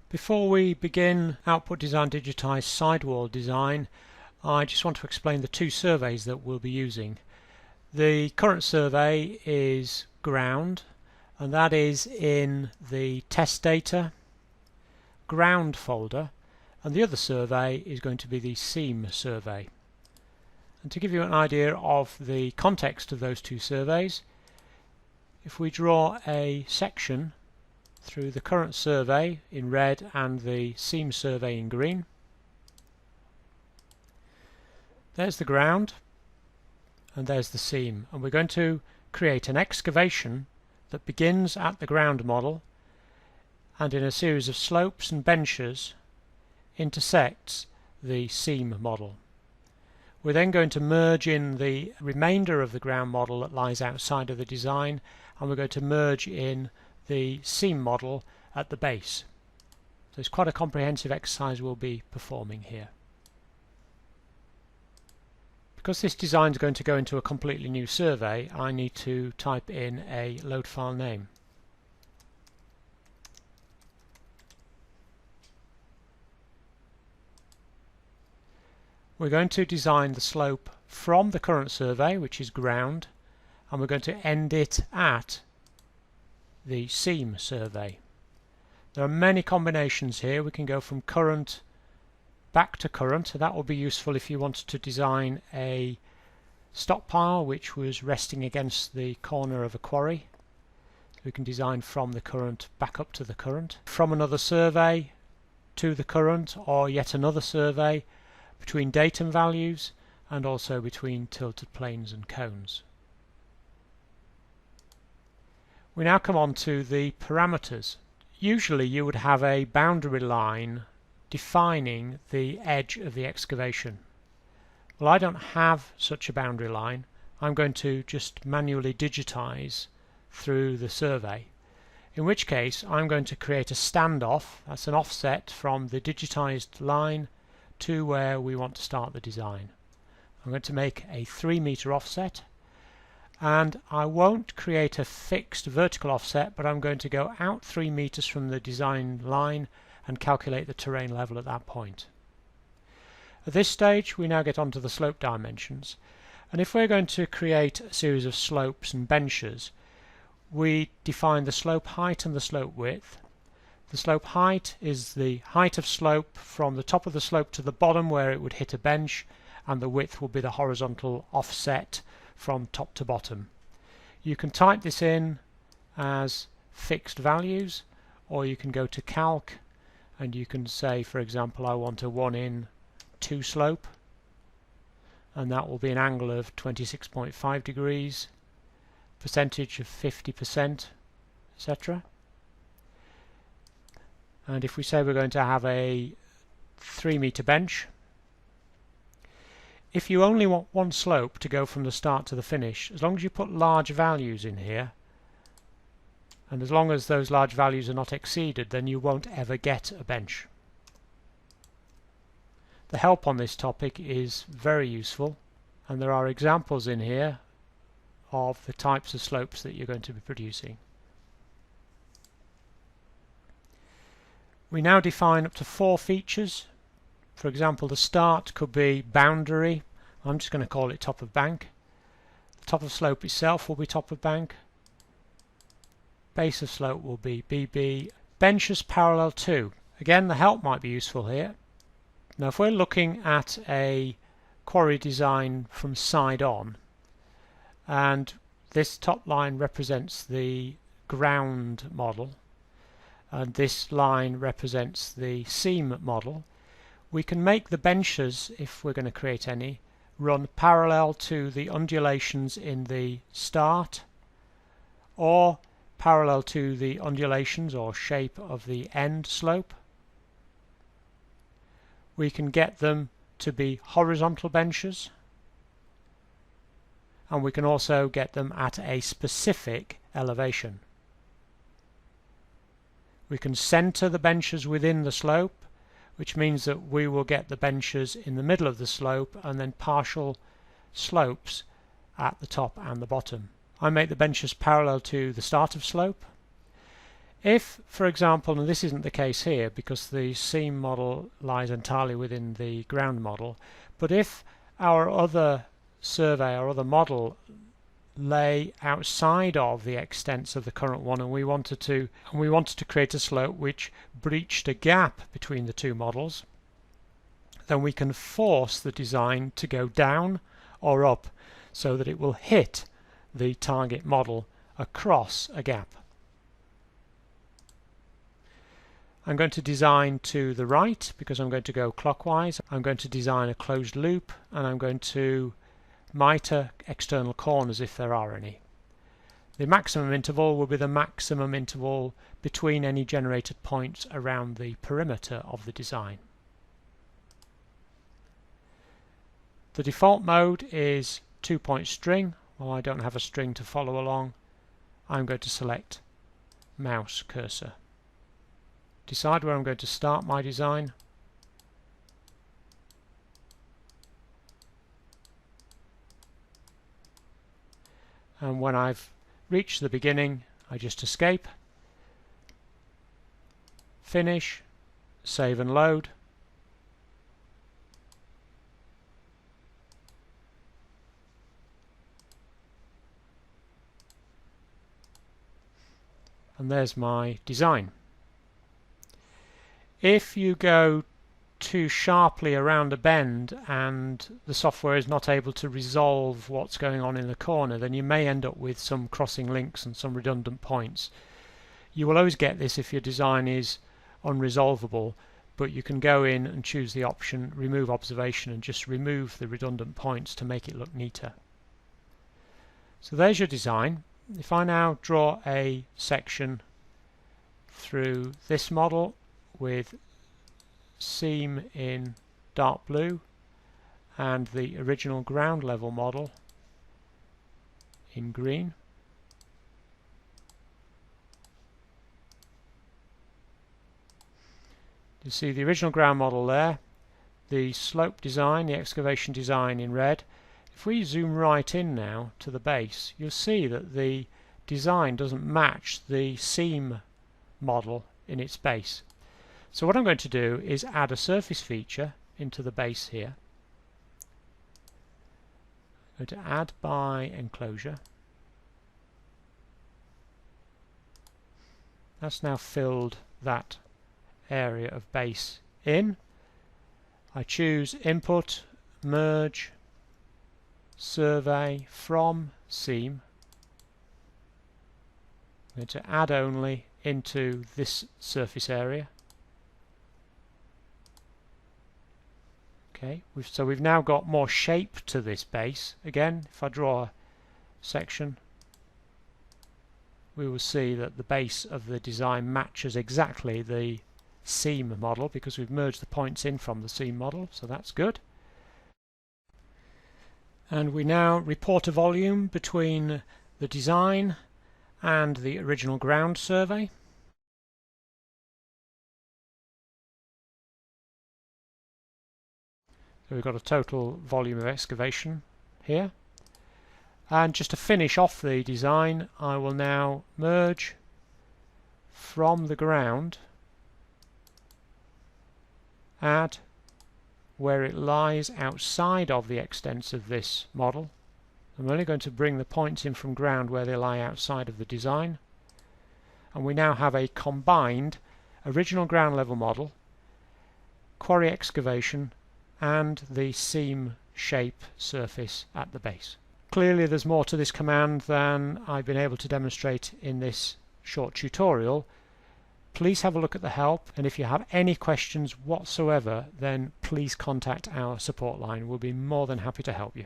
Before we begin Output Design Digitized Sidewall design, I just want to explain the two surveys that we'll be using. The current survey is ground, and that is in the test data ground folder, and the other survey is going to be the seam survey. And to give you an idea of the context of those two surveys, if we draw a section through the current survey in red and the seam survey in green, there's the ground and there's the seam, and we're going to create an excavation that begins at the ground model and in a series of slopes and benches intersects the seam model. We're then going to merge in the remainder of the ground model that lies outside of the design, and we're going to merge in the seam model at the base. So it's quite a comprehensive exercise we'll be performing here. Because this design is going to go into a completely new survey, I need to type in a load file name. We're going to design the slope from the current survey, which is ground, and we're going to end it at the seam survey. There are many combinations here. We can go from current back to current. That will be useful if you wanted to design a stockpile which was resting against the corner of a quarry. So we can design from the current back up to the current, from another survey to the current, or yet another survey, between datum values, and also between tilted planes and cones. We now come on to the parameters. Usually you would have a boundary line defining the edge of the excavation. Well, I don't have such a boundary line. I'm going to just manually digitize through the survey, in which case I'm going to create a standoff. That's an offset from the digitized line to where we want to start the design. I'm going to make a 3-meter offset, and I won't create a fixed vertical offset, but I'm going to go out 3 meters from the design line and calculate the terrain level at that point. At this stage we now get onto the slope dimensions, and if we're going to create a series of slopes and benches, we define the slope height and the slope width. The slope height is the height of slope from the top of the slope to the bottom where it would hit a bench, and the width will be the horizontal offset from top to bottom. You can type this in as fixed values, or you can go to calc and you can say, for example, I want a 1-in 2 slope, and that will be an angle of 26.5 degrees, percentage of 50%, etc. And if we say we're going to have a 3-meter bench, if you only want one slope to go from the start to the finish, as long as you put large values in here, and as long as those large values are not exceeded, then you won't ever get a bench. The help on this topic is very useful, and there are examples in here of the types of slopes that you're going to be producing. We now define up to 4 features. For example, the start could be boundary. I'm just going to call it top of bank. The top of slope itself will be top of bank. Base of slope will be BB. Benches parallel to. Again, the help might be useful here. Now, if we're looking at a quarry design from side on, and this top line represents the ground model, and this line represents the seam model, we can make the benches, if we're going to create any, run parallel to the undulations in the start, or parallel to the undulations or shape of the end slope. We can get them to be horizontal benches, and we can also get them at a specific elevation. We can center the benches within the slope, which means that we will get the benches in the middle of the slope and then partial slopes at the top and the bottom. I make the benches parallel to the start of slope. If, for example, and this isn't the case here because the seam model lies entirely within the ground model, but if our other survey, our other model lay outside of the extents of the current one and we wanted to create a slope which breached a gap between the two models, then we can force the design to go down or up so that it will hit the target model across a gap. I'm going to design to the right because I'm going to go clockwise. I'm going to design a closed loop and I'm going to miter external corners if there are any. The maximum interval will be the maximum interval between any generated points around the perimeter of the design. The default mode is 2-point string. Well, I don't have a string to follow along. I'm going to select mouse cursor. Decide where I'm going to start my design. And when I've reached the beginning, I just escape, finish, save and load. And there's my design. If you go too sharply around a bend and the software is not able to resolve what's going on in the corner, then you may end up with some crossing links and some redundant points. You will always get this if your design is unresolvable, but you can go in and choose the option remove observation and just remove the redundant points to make it look neater. So there's your design. If I now draw a section through this model with seam in dark blue and the original ground level model in green, you see the original ground model there, the slope design, the excavation design in red. If we zoom right in now to the base, you'll see that the design doesn't match the seam model in its base. So what I'm going to do is add a surface feature into the base here. I'm going to add by enclosure. That's now filled that area of base in. I choose input, merge, survey from seam. I'm going to add only into this surface area. Okay, so we've now got more shape to this base. Again, if I draw a section, we will see that the base of the design matches exactly the seam model because we've merged the points in from the seam model, so that's good. And we now report a volume between the design and the original ground survey. So we've got a total volume of excavation here. And just to finish off the design, I will now merge from the ground, add where it lies outside of the extents of this model. I'm only going to bring the points in from ground where they lie outside of the design. And we now have a combined original ground level model, quarry excavation, and the seam shape surface at the base. Clearly there's more to this command than I've been able to demonstrate in this short tutorial. Please have a look at the help, and if you have any questions whatsoever, then please contact our support line. We'll be more than happy to help you.